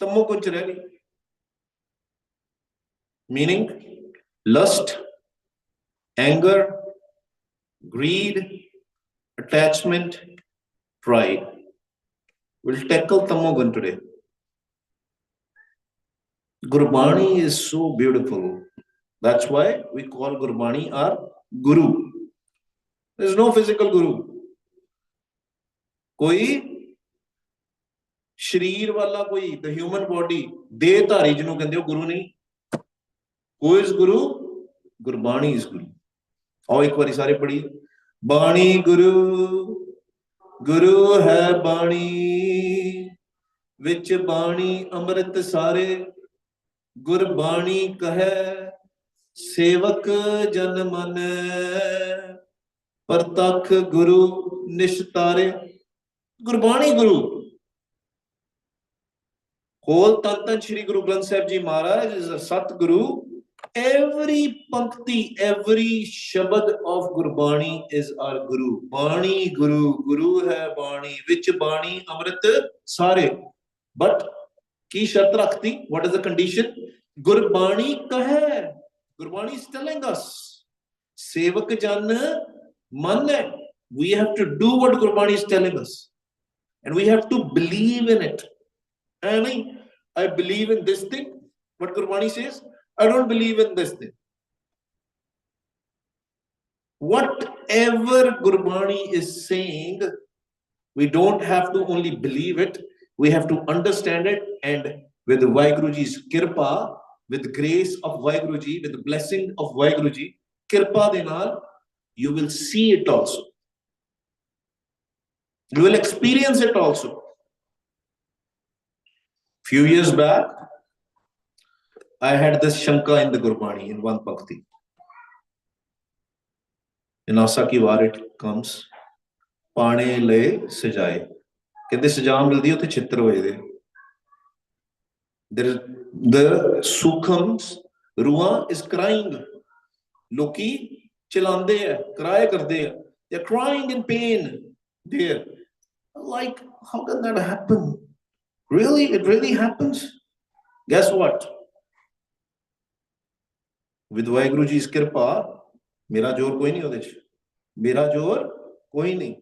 तमो गुण च रह गई। Meaning lust, anger, greed, attachment, pride. We'll tackle tamogun today. Gurbani is so beautiful. That's why we call Gurbani our guru. There's no physical guru. कोई शरीर वाला कोई the human body देहधारी जिन्हों कहते हो गुरु नहीं. Who is guru? Gurbani is guru. आओ एक बारी सारे पढ़िए. बाणी गुरु, गुरु है बाणी, विच बाणी अमृत सारे, गुरबाणी कहे सेवक जन मन, परतख गुरु निशतारे. गुरबाणी गुरु. होल तन तन श्री गुरु ग्रंथ साहिब जी महाराज is a Satguru. Every pankti, every shabad of Gurbani is our Guru. Bani Guru, Guru hai Bani, which Bani Amrit Sare. But ki shart rakhti, what is the condition? Gurbani kahe. Gurbani is telling us, Sevak Jan Man hai. We have to do what Gurbani is telling us. And we have to believe in it. And I believe in this thing, what Gurbani says. I don't believe in this thing. Whatever Gurbani is saying, we don't have to only believe it, we have to understand it, and with Vaiguruji's kirpa, with the grace of Vaiguruji, with the blessing of Vaiguruji, kirpa dinal, you will see it also. You will experience it also. Few years back, I had this Shanka in the Gurbani in one Bhakti. In Asa ki war it comes, Pane le sajaye. Kehte sajam mildi utte chittar hoye de. The Sukhams, Ruha is crying. Loki chilande hai, cry karde hai. They're crying in pain there. Like, how can that happen? Really? It really happens? Guess what? With Vaiguruji's kirpa, mera jor koi nahi hode ch. Mera jor koi nahi.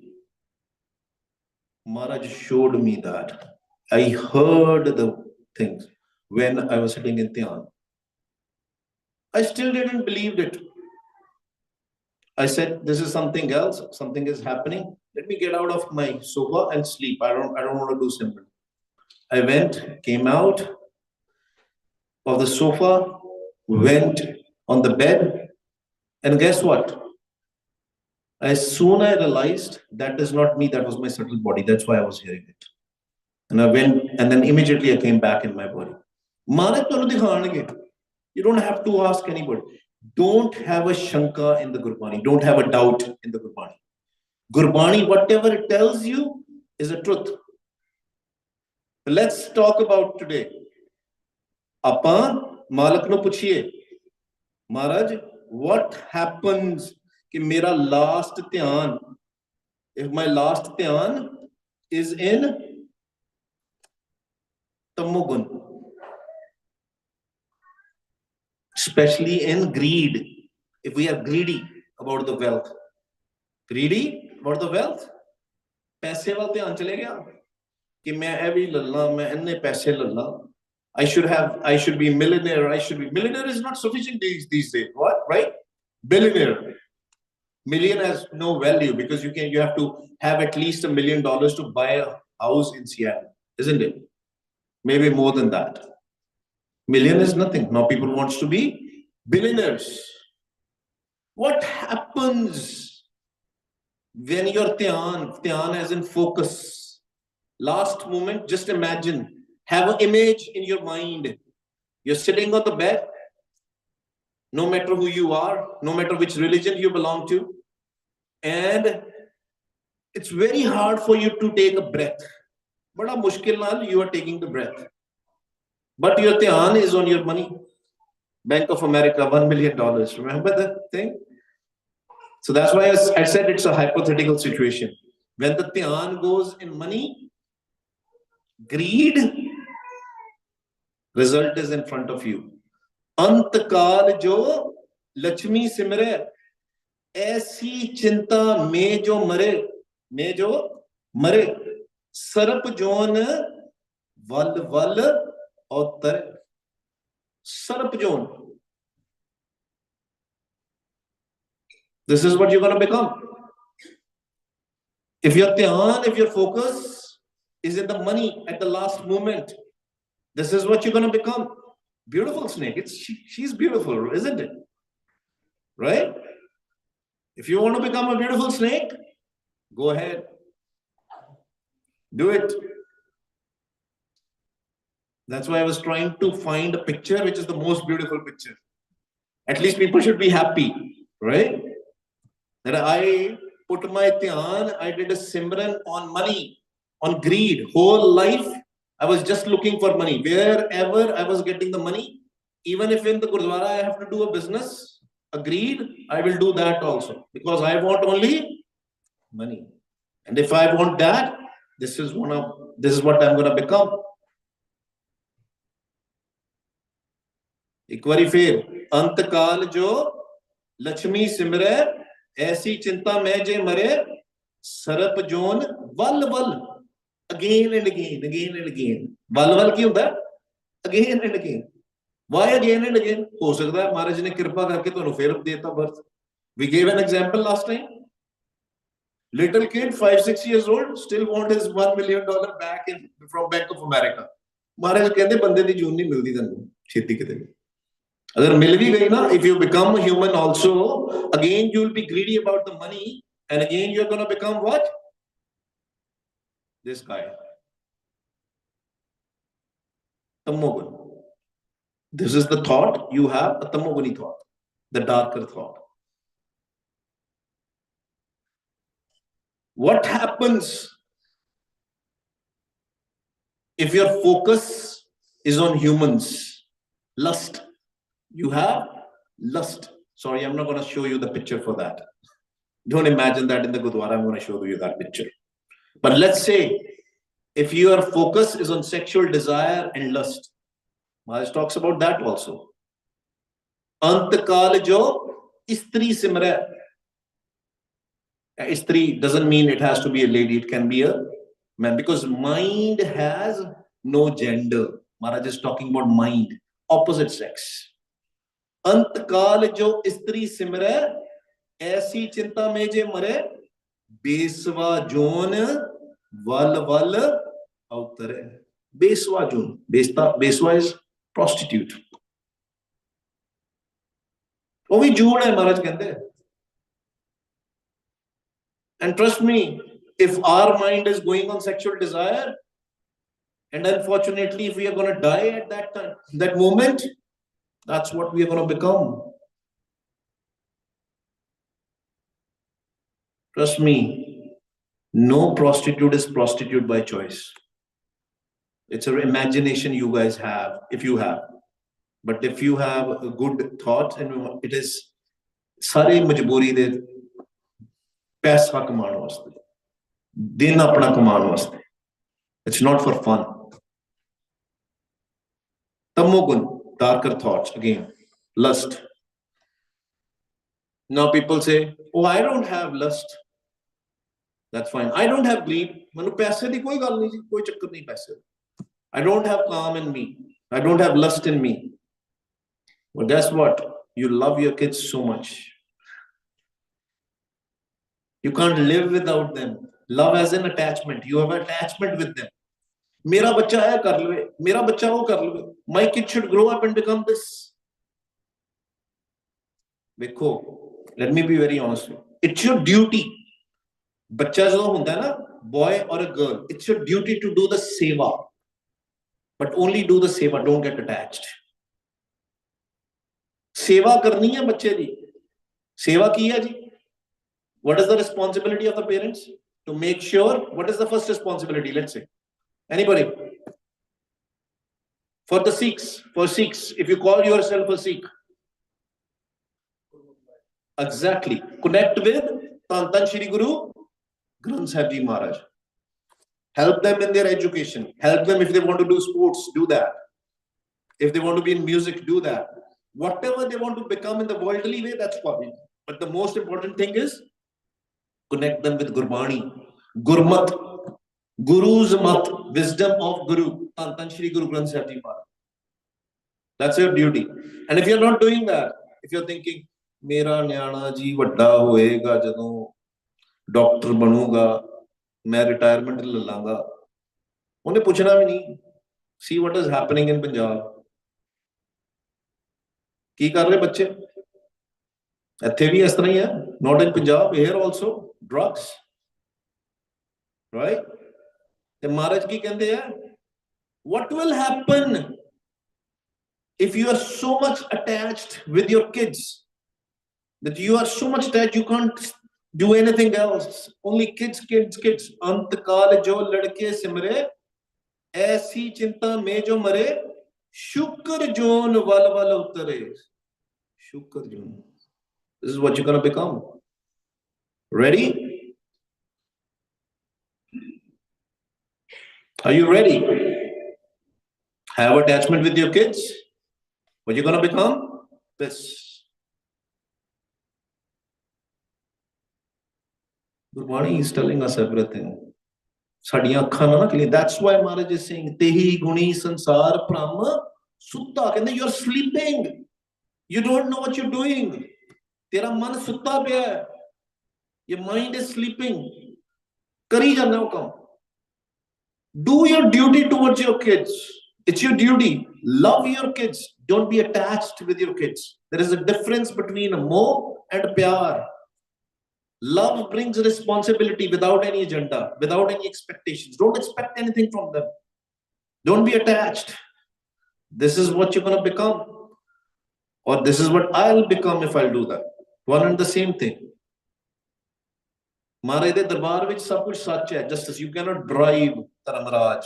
Maharaj showed me that. I heard the things when I was sitting in Dhyan. I still didn't believe it. I said, this is something else, something is happening. Let me get out of my sofa and sleep. I don't want to do Simran. I went, came out of the sofa, went on the bed, and guess what? As soon as I realized that is not me, that was my subtle body. That's why I was hearing it. And I went, and then immediately I came back in my body. You don't have to ask anybody. Don't have a shanka in the Gurbani. Don't have a doubt in the Gurbani. Gurbani, whatever it tells you, is a truth. But let's talk about today. Apa Malak no puchiye. Maharaj, what happens कि मेरा last dhyan, if my last dhyan is in tamogun, especially in greed, if we are greedy about the wealth, greedy about the wealth, पैसे वाल ध्यान चले गया कि मैं ये भी लल्ला, मैं इन्ने पैसे लल्ला, I should be millionaire, millionaire is not sufficient these days, what, right? Billionaire. Million has no value because you have to have at least $1 million to buy a house in Seattle, isn't it? Maybe more than that. Million is nothing. Now people wants to be billionaires. What happens when your dhyan as in focus? Last moment, just imagine, have an image in your mind. You're sitting on the bed, no matter who you are, no matter which religion you belong to, and it's very hard for you to take a breath. Bada mushkil naal you are taking the breath. But your dhyan is on your money. Bank of America, $1 million. Remember that thing? So that's why I said it's a hypothetical situation. When the dhyan goes in money, greed, Result is in front of you. अंतकाल जो लक्ष्मी सिमरे, ऐसी चिंता में जो मरे, सर्प zone वल वल अवतर. Sarp Joan. This is what you're going to become. If your dhyan, if your focus is in the money at the last moment, this is what you're going to become. Beautiful snake. She's beautiful, isn't it? Right? If you want to become a beautiful snake, go ahead. Do it. That's why I was trying to find a picture which is the most beautiful picture. At least people should be happy, right? That I put my dhyan, I did a Simran on money, on greed. Whole life, I was just looking for money. Wherever I was getting the money, even if in the Gurdwara I have to do a business, a greed, I will do that also. Because I want only money. And if I want that, this is what I'm going to become. एक बारी फिर, अंतकाल जो लक्ष्मी सिमरे, ऐसी चिंता में जे मरे, सरप zone वल वल. Again and again, again and again. वल वल की होता है? Again and again. Why again and again? हो सकता है महाराज ने कृपा करके तो फिर देता birth. We gave an example last time. Little kid, 5-6 years old, still want his $1 million back from Bank of America. महाराज कहते बंदे दी जून नहीं मिलती तन्नू छेती किते. अगर मिल भी गई ना, if you become a human also, again you will be greedy about the money, and again you are going to become what? This guy. Tamogun. This is the thought you have, a tamoguni thought, the darker thought. What happens if your focus is on humans? Lust. You have lust. Sorry, I'm not going to show you the picture for that. Don't imagine that in the Gurdwara, I'm going to show you that picture. But let's say, if your focus is on sexual desire and lust, Maharaj talks about that also. Antakal jo istri simra. Istri doesn't mean it has to be a lady, it can be a man, because mind has no gender. Maharaj is talking about mind, opposite sex. अंतकाल जो स्त्री सिमरे, ऐसी चिंता में जे मरे, Beswa zone वल वल अवतरे. बेसवा जोन, बेसवा is prostitute. वो भी जून है महाराज कहते. And trust me, if our mind is going on sexual desire, and unfortunately if we are going to die at that time, that moment, that's what we are going to become. Trust me, no prostitute is prostitute by choice. It's an imagination you guys have, if you have. But if you have a good thought, and it is sare majboori de paisa kamaan vaste, din apna kamaan vaste. It's not for fun. Tamogun. Darker thoughts, again, lust. Now people say, oh, I don't have lust. That's fine. I don't have greed. I don't have calm in me. I don't have lust in me. Well, guess what? You love your kids so much. You can't live without them. Love as an attachment. You have attachment with them. मेरा बच्चा है कर लवे, मेरा बच्चा वो कर लवे. My kid should grow up and become this. देखो, let me be very honest. It's your duty. बच्चा जो होता है ना, boy or a girl, it's your duty to do the seva. But only do the seva, don't get attached. सेवा करनी है बच्चे दी. सेवा की है जी. What is the responsibility of the parents? To make sure, what is the first responsibility? Let's say. Anybody? For the Sikhs, if you call yourself a Sikh, exactly, connect with Tan Shri Guru Granth Sahib Ji Maharaj. Help them in their education. Help them if they want to do sports, do that. If they want to be in music, do that. Whatever they want to become in the worldly way, that's fine. But the most important thing is connect them with Gurbani, Gurmat, Guru's Mat, wisdom of Guru, Tan Shri Guru Granth Sahib Ji Maharaj. That's your duty. And if you're not doing that, if you're thinking, मेरा न्याणा जी वड्डा होएगा जदों doctor बनूगा मैं retirement ले लांगा उन्हें पूछना भी नहीं see what is happening in Punjab की कर रहे बच्चे ਇੱਥੇ ਵੀ ਇਸ ਤਰ੍ਹਾਂ ਹੀ ਹੈ not in Punjab here also drugs right ਤੇ ਮਹਾਰਾਜ ਕੀ ਕਹਿੰਦੇ ਆ what will happen if you are so much attached with your kids that you are so much attached you can't do anything else only kids अंतकाल जो लड़के सिमरे ऐसी चिंता में जो मरे शुक्र जोन वल वल उतरे शुक्र zone this is what you're going to become ready are you ready have attachment with your kids what you're going to become this Gurbani is telling us everything ਸਾਡੀਆਂ ਅੱਖਾਂ ਨਾ ਖਲੀ that's why Maharaj is saying ਤੇਹੀ ਗੁਣੀ ਸੰਸਾਰ ਭ੍ਰਮ ਸੁੱਤਾ ਕਹਿੰਦੇ you are sleeping you don't know what you're doing ਤੇਰਾ ਮਨ ਸੁੱਤਾ ਪਿਆ ਹੈ your mind is sleeping ਕਰੀ ਜਾਂਦਾ ਉਹ ਕੰਮ do your duty towards your kids it's your duty love your kids don't be attached with your kids there is a difference between a moh and pyar love brings responsibility without any agenda without any expectations don't expect anything from them don't be attached this is what you're going to become or this is what I'll become if I'll do that one and the same thing Maharaj de darbar vich sab kuch sach hai justice you cannot bribe Dharmaraj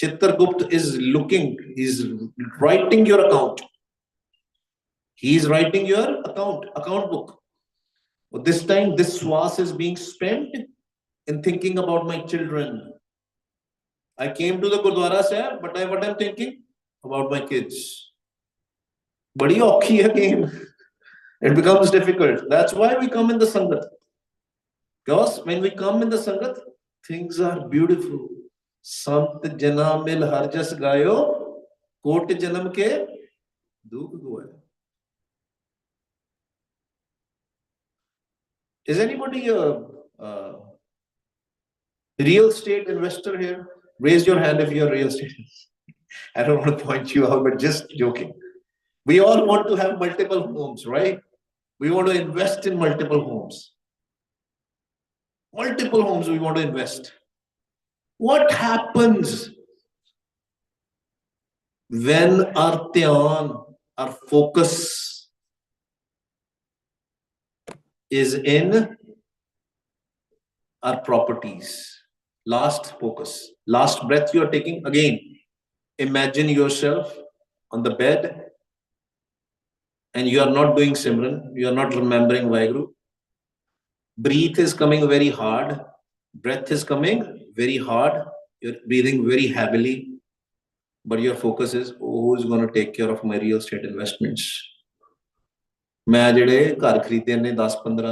Chitragupt is looking he's writing your account he's writing your account book but this time this swas is being spent in thinking about my children I came to the Gurdwara Sahib but what I'm thinking about my kids badi aukhi hai game it becomes difficult that's why we come in the sangat because when we come in the sangat things are beautiful sant jana mil har jas gayo kot janam ke dukh guaya is anybody a real estate investor here raise your hand if you're a real estate I don't want to point you out but just joking we all want to have multiple homes right we want to invest in multiple homes we want to invest what happens when our dhyan our focus is in our properties last focus last breath you are taking again imagine yourself on the bed and you are not doing Simran you are not remembering Vaheguru breath is coming very hard breath is coming very hard you're breathing very heavily but your focus is who's going to take care of my real estate investments मैं ਜਿਹੜੇ ਘਰ ਖਰੀਦੇ ਨੇ 10-15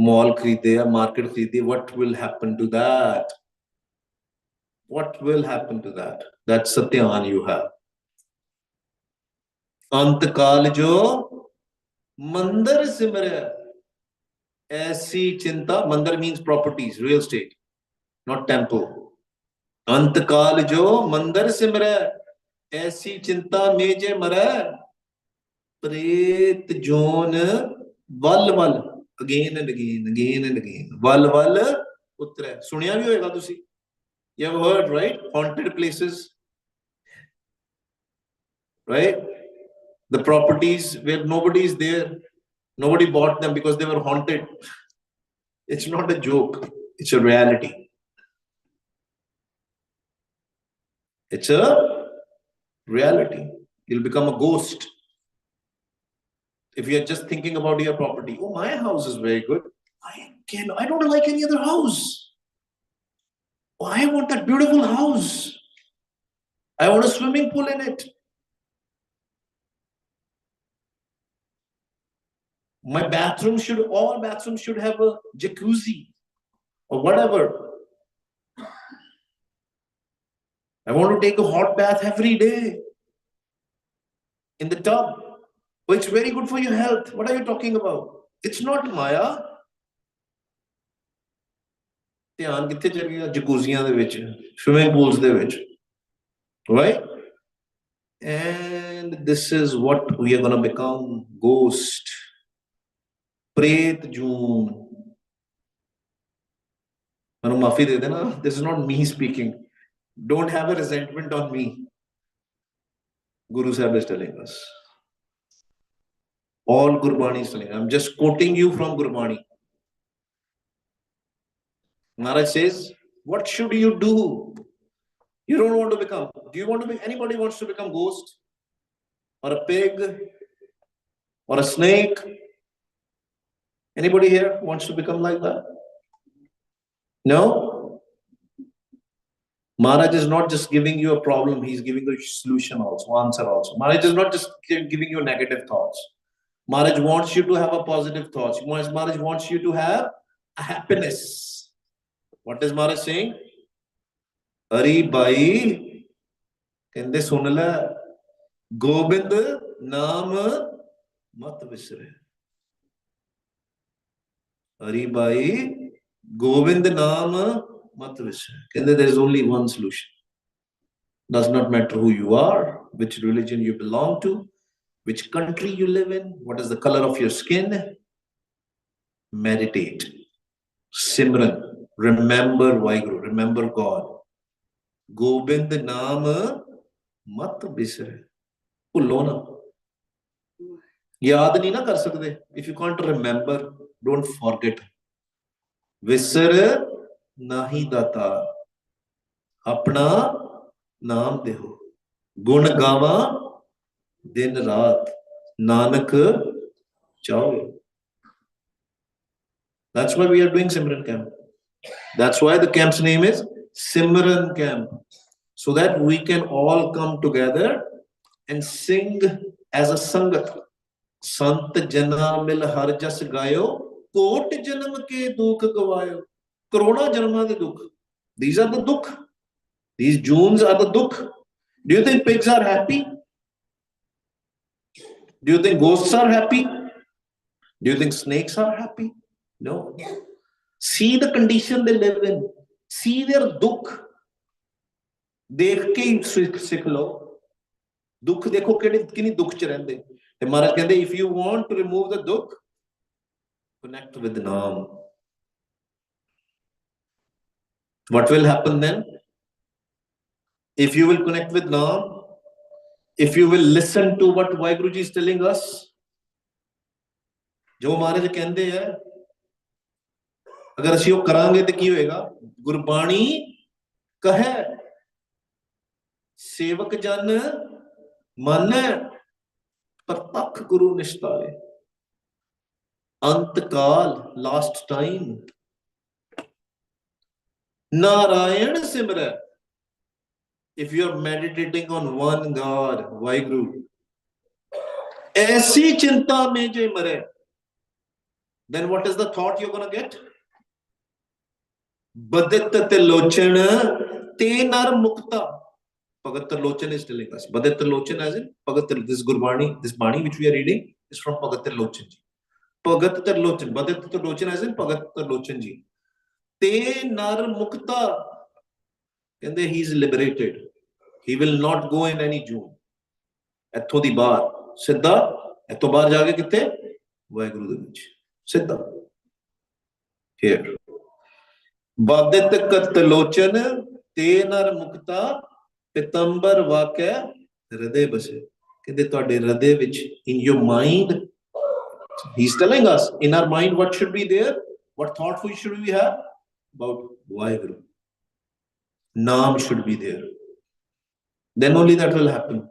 ਮਾਲ ਖਰੀਦੇ ਆ market ਖਰੀਦੀ what will happen to that that's the ਧਿਆਨ you have ਅੰਤ ਕਾਲ ਜੋ ਮੰਦਰ ਸਿਮਰਿਆ ऐसी चिंता मंदिर means properties real estate not temple अंत काल जो मंदिर सिमरै ऐसी चिंता में जे मरै प्रेत जोन वल वल again and again वल वल उतरै सुनिया भी होएगा तुसी you have heard right haunted places right the properties where nobody is there nobody bought them because they were haunted it's not a joke it's a reality it's a reality you'll become a ghost if you're just thinking about your property oh my house is very good I don't like any other house oh I want that beautiful house I want a swimming pool in it. My bathroom should, all bathrooms should have a jacuzzi or whatever. I want to take a hot bath every day in the tub. Oh, it's very good for your health. What are you talking about? It's not Maya. ਧਿਆਨ ਕਿੱਥੇ ਚਲ ਗਿਆ ਜਕੂਜ਼ੀਆਂ ਦੇ ਵਿੱਚ swimming pools ਦੇ ਵਿੱਚ, right? And this is what we are going to become. Ghost, Pret June. Manu maafi de dena. This is not me speaking. Don't have a resentment on me. Guru Sahib is telling us. All Gurbani is telling. I'm just quoting you from Gurbani. Maharaj says, what should you do? You don't want to become. Do you want to be? Anybody wants to become ghost? Or a pig? Or a snake? Anybody here wants to become like that? No? Maharaj is not just giving you a problem, he's giving you a solution also, answer also. Maharaj is not just giving you negative thoughts. Maharaj wants you to have a positive thoughts. Maharaj wants you to have a happiness. What is Maharaj saying? Hari bhai, kende sun le, Gobind naam mat visre. Hari bhai, Gobind naam mat visre. Kende there is only one solution. Does not matter who you are, which religion you belong to, which country you live in, what is the color of your skin. Meditate. Simran. Remember Vaheguru. Remember God. Gobind naam mat bisre. Bhullo na. Yaad nahi na kar sakde. If you can't remember, don't forget. Visar nahi data. Apna naam deho. Gun gawa din raat. Nanak chao. That's why we are doing Simran Camp. That's why the camp's name is Simran Camp. So that we can all come together and sing as a sangat. Sant jana mil har jas gayo, kot janam ke dukh gavayo. Corona janma de dukh. These are the dukh. These Junes are the dukh. Do you think pigs are happy? Do you think ghosts are happy? Do you think snakes are happy? No. See the condition they live in. See their dukh. देख के ही सीख लो दुख देखो कितनी दुख च रहंदे ते महाराज कहंदे if you want to remove the dukh connect with naam. What will happen then? If you will connect with naam, if you will listen to what Vaheguru ji is telling us, जो महाराज कहंदे है अगर ਅਸੀਂ ਉਹ ਕਰਾਂਗੇ ਤੇ ਕੀ ਹੋਏਗਾ ਗੁਰਬਾਣੀ ਕਹੇ सेवक जन मन प्रतख गुरु निष्ठाए अंत काल लास्ट टाइम नारायण सिमर. If you are meditating on one God, Vaheguru, ऐसी चिंता में जो मरे, then what is the thought you're going to get? बदित Trilochan ते नर मुक्ता. Bhagat Tirlochan is telling us. Bhagat Tirlochan as in Bhagat this Gurbani, this Bani which we are reading is from Bhagat Tirlochan ji. Bhagat Tirlochan. Bhagat Tirlochan as in Bhagat Tirlochan ji. Te nar mukta. And then he is liberated. He will not go in any June. Etho di bar. Siddha. Etho bar jaage kitte? Vaheguru de vich. Siddha. Here. Bhagat Tirlochan te nar mukta. Pitambar vakya hriday base. Kende tode hriday which in your mind, he's telling us in our mind what should be there, what thought should we have about Vaheguru. Naam should be there. Then only that will happen.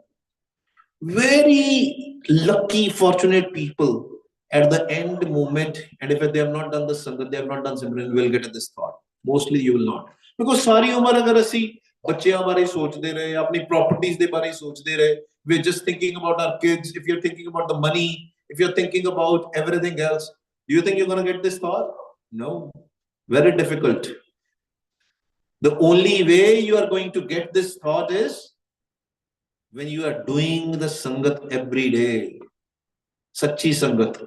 Very lucky, fortunate people at the end moment, and if they have not done the Sangat, they have not done Simran, will get at this thought. Mostly you will not. Because sari umar agar asi बच्चों बारे सोचते रहे, अपनी properties के बारे सोचते रहे. We're just thinking about our kids. If you're thinking about the money, if you're thinking about everything else, do you think you're going to get this thought? No. Very difficult. The only way you are going to get this thought is when you are doing the sangat every day. Sachi sangat.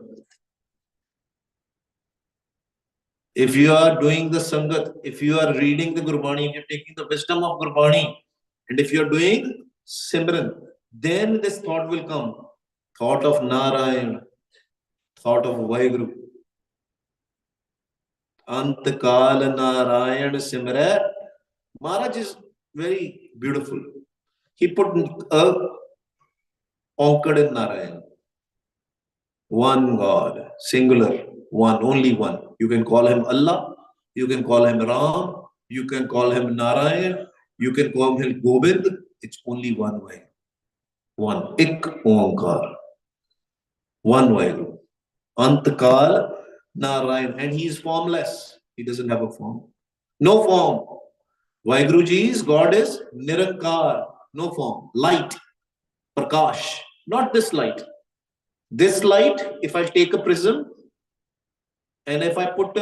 If you are doing the sangat, if you are reading the Gurbani, if you're taking the wisdom of Gurbani, and if you're doing Simran, then this thought will come. Thought of Narayan, thought of Vaheguru. Antakal Narayan Simra. Maharaj is very beautiful. He put a onkad in Narayan. One God, singular, one, only one. You can call him Allah, you can call him Ram, you can call him Narayan, you can call him Gobind. It's only one way. One. Ik Onkar. One way. Antakal Narayan. And he is formless. He doesn't have a form. No form. Vaiguruji's God is Nirankar. No form. Light. Prakash. Not this light. This light, if I take a prism and if I put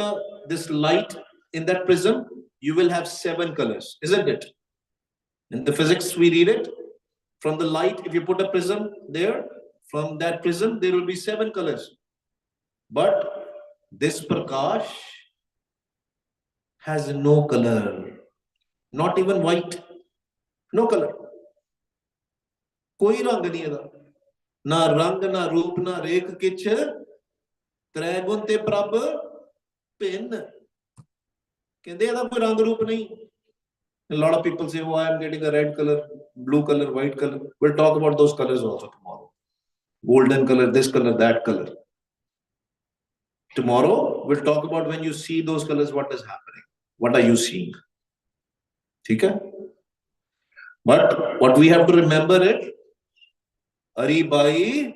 this light in that prism, you will have 7 colors, isn't it? In the physics, we read it. From the light, if you put a prism there, from that prism, there will be 7 colors. But this Prakash has no color, not even white, no color. Koi rang nahi hai. Na rang, na roop, na rekh kich, traigun te prab pin. Kende eda koi rang roop nahi. A lot of people say, oh, I am getting a red color, blue color, white color. We'll talk about those colors also tomorrow. Golden color, this color, that color. Tomorrow, we'll talk about when you see those colors, what is happening. What are you seeing? Okay? But what we have to remember is, Ari Bhai,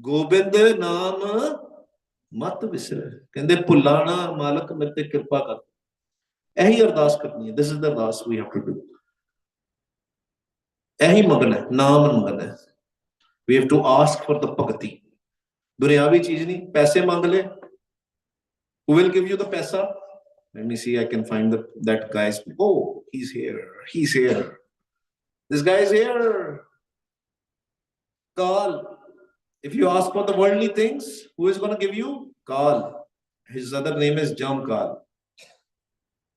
Gobind Naam Mat Visre. Kende Pullana Malak Mette Kirpa Kar. Ehi ardas karni hai. This is the ardas we have to do. Ehi magan hai, naam magan hai. We have to ask for the bhakti. Dunyavi cheez nahi, paise mang le. Who will give you the paisa? Let me see, I can find that guy's. Oh, he's here. He's here. This guy is here. Kal. If you ask for the worldly things, who is going to give you? Kal. His other name is Jam Kal.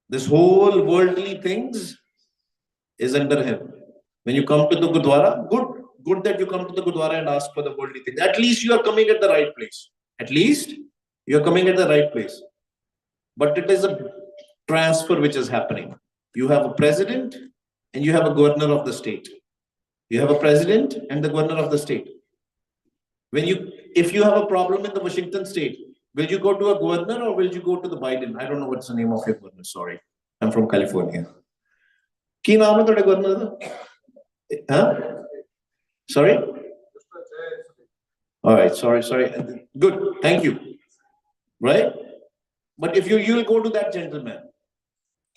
This whole worldly things is under him. When you come to the Gurdwara, good that you come to the Gurdwara and ask for the worldly things. At least you are coming at the right place. At least you are coming at the right place. But it is a transfer which is happening. You have a president and you have a governor of the state. You have a president and the governor of the state. If you have a problem in the Washington state, will you go to a governor or will you go to the Biden? I don't know what's the name of your governor. Sorry. I'm from California. Ki naam hai tode governor da? Huh? Sorry? All right. Sorry. Good. Thank you. Right? But if you will go to that gentleman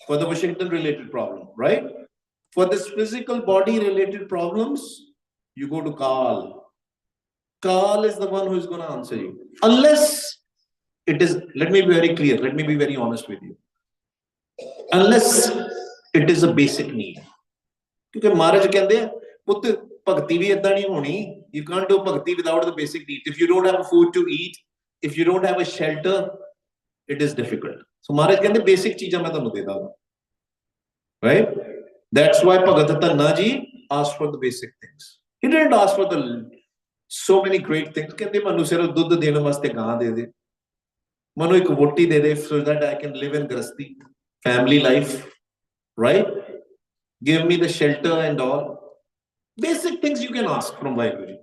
for the Washington related problem, right? For this physical body related problems, you go to Kal. Kal is the one who is going to answer you. Unless it is, let me be very clear, let me be very honest with you. Unless it is a basic need. Because Maharaj kehde, put bhakti bhi idda nahi honi. You can't do bhakti without the basic needs. If you don't have food to eat, if you don't have a shelter, it is difficult. So Maharaj kehde, basic cheezain main tanu deta hu. Right? That's why Bhagat Tannaji asked for the basic things. He didn't ask for the so many great things. Kehde manu sirf dudh dena vaste gaan de de. Manu ek voti de de so that I can live in grasti, family life. Right? Give me the shelter and all. Basic things you can ask from Vaheguru.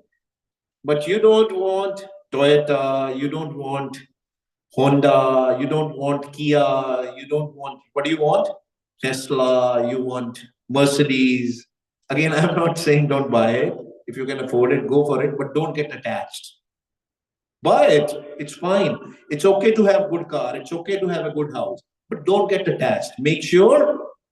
But you don't want Toyota, you don't want Honda, you don't want Kia, you don't want, what do you want? Tesla, you want Mercedes. Again, I'm not saying don't buy it. If you can afford it, go for it, but don't get attached. Buy it. It's fine. It's okay to have a good car. It's okay to have a good house, but don't get attached. Make sure